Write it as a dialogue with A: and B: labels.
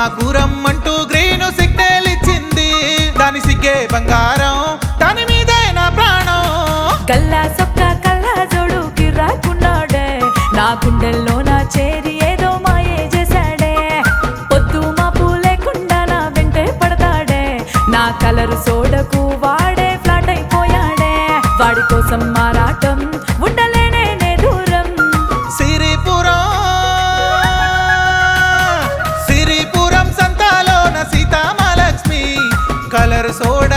A: మాకు రమ్మంటూ green signal ఇచ్చింది. దాని సిగ్గే బంగారం, దాని మీదే నా ప్రాణం.
B: గల్లా సొక్క కల్లా జోడు కిర్రాకున్నాడే, నా గుండెల్లో నా చేరి ఏదో మాయే చేశాడే. పొద్దు మాపు లేకుండా నా వెంటే పడతాడే, నా కలరు సోడకు వాడే ఫ్లాట్ అయిపోయాడే. వాడి కోసం మారాటం ఉండలేనే నే దూరం.
A: సిరిపురం సంతాలోన సీతామహాలక్ష్మి కలర్ సోడ